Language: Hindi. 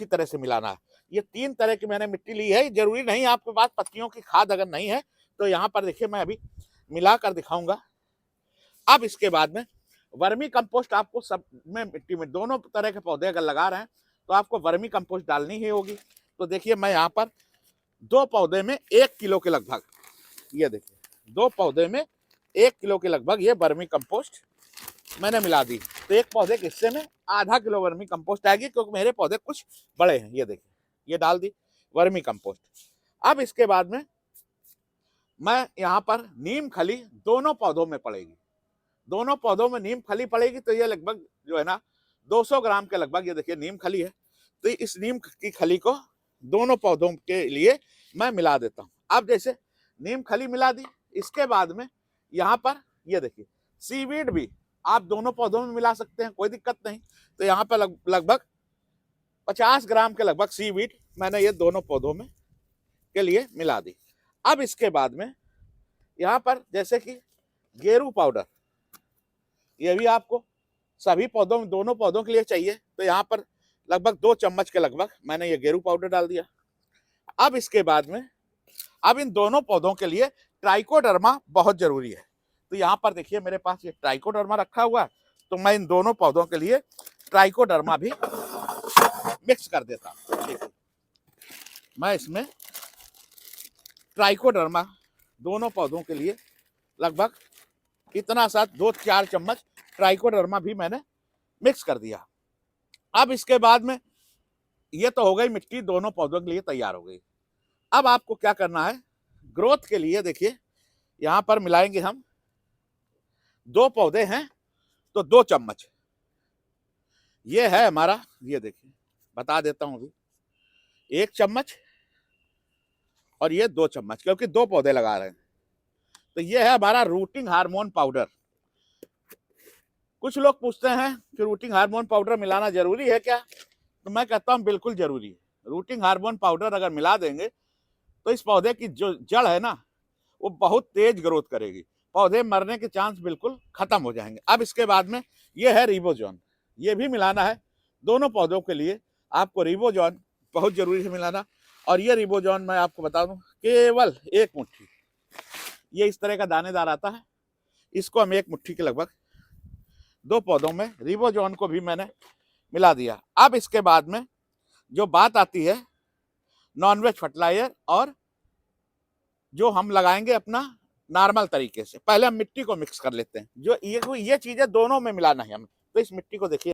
अच्छी तरह से मिलाना है। ये 3 तरह की मैंने मिट्टी ली है। जरूरी नहीं आपके पास पत्तियों की खाद अगर नहीं है तो यहाँ पर देखिए मैं अभी मिलाकर दिखाऊंगा। अब इसके बाद में वर्मी कंपोस्ट आपको सब में मिट्टी में दोनों तरह के पौधे अगर लगा रहे हैं तो आपको वर्मी कंपोस्ट डालनी ही होगी। तो देखिए मैं यहाँ पर 2 पौधे में 1 किलो के लगभग, ये देखिए 2 पौधे में 1 किलो के लगभग ये वर्मी कंपोस्ट मैंने मिला दी। तो एक पौधे के हिस्से में आधा किलो वर्मी कंपोस्ट आएगी, क्योंकि मेरे पौधे कुछ बड़े हैं। ये देखिए ये डाल दी वर्मी कंपोस्ट। अब इसके बाद में मैं यहाँ पर नीम खली दोनों पौधों में पड़ेगी, दोनों पौधों में नीम खली पड़ेगी। तो ये लगभग जो है ना 200 ग्राम के लगभग ये देखिए नीम खली है। तो इस नीम की खली को दोनों पौधों के लिए मैं मिला देता हूँ। अब जैसे नीम खली मिला दी, इसके बाद में यहाँ पर ये देखिए सीवीड भी आप दोनों पौधों में मिला सकते हैं, कोई दिक्कत नहीं। तो यहाँ पर लगभग 50 ग्राम के लगभग सीवीड मैंने ये दोनों पौधों में के लिए मिला दी। अब इसके बाद में यहाँ पर जैसे कि गेरू पाउडर, ये भी आपको सभी पौधों में दोनों पौधों के लिए चाहिए। तो यहाँ पर लगभग 2 चम्मच के लगभग मैंने ये गेरू पाउडर डाल दिया। अब इसके बाद में अब इन दोनों पौधों के लिए ट्राइकोडर्मा बहुत जरूरी है। तो यहाँ पर देखिए मेरे पास ये ट्राइकोडर्मा रखा हुआ है, तो मैं इन दोनों पौधों के लिए ट्राइकोडर्मा भी मिक्स कर देता हूँ। ठीक है, मैं इसमें ट्राइकोडर्मा दोनों पौधों के लिए लगभग इतना सा 2-4 चम्मच ट्राइकोडर्मा भी मैंने मिक्स कर दिया। अब इसके बाद में ये तो हो गई मिट्टी दोनों पौधों के लिए तैयार हो गई। अब आपको क्या करना है, ग्रोथ के लिए देखिए यहाँ पर मिलाएंगे हम 2 पौधे हैं तो 2 चम्मच, ये है हमारा, ये देखिए बता देता हूं अभी, 1 चम्मच और ये 2 चम्मच, क्योंकि 2 पौधे लगा रहे हैं। तो ये है हमारा रूटिंग हार्मोन पाउडर। कुछ लोग पूछते हैं कि रूटिंग हार्मोन पाउडर मिलाना जरूरी है क्या? तो मैं कहता हूं बिल्कुल जरूरी है। रूटिंग हार्मोन पाउडर अगर मिला देंगे तो इस पौधे की जो जड़ है ना वो बहुत तेज ग्रोथ करेगी, पौधे मरने के चांस बिल्कुल खत्म हो जाएंगे। अब इसके बाद में ये है रिबोजॉन, ये भी मिलाना है दोनों पौधों के लिए। आपको रिबोजॉन बहुत जरूरी है मिलाना। और ये रिबोजॉन मैं आपको बता दूं केवल 1 मुट्ठी, ये इस तरह का दानेदार आता है, इसको हम 1 मुट्ठी के लगभग 2 पौधों में रिबोजॉन को भी मैंने मिला दिया। अब इसके बाद में जो बात आती है नॉनवेज फर्टिलाइजर और जो हम लगाएंगे अपना नॉर्मल तरीके से, पहले हम मिट्टी को मिक्स कर लेते हैं। जो ये चीजें दोनों में मिलाना है हमें। तो इस मिट्टी को देखिए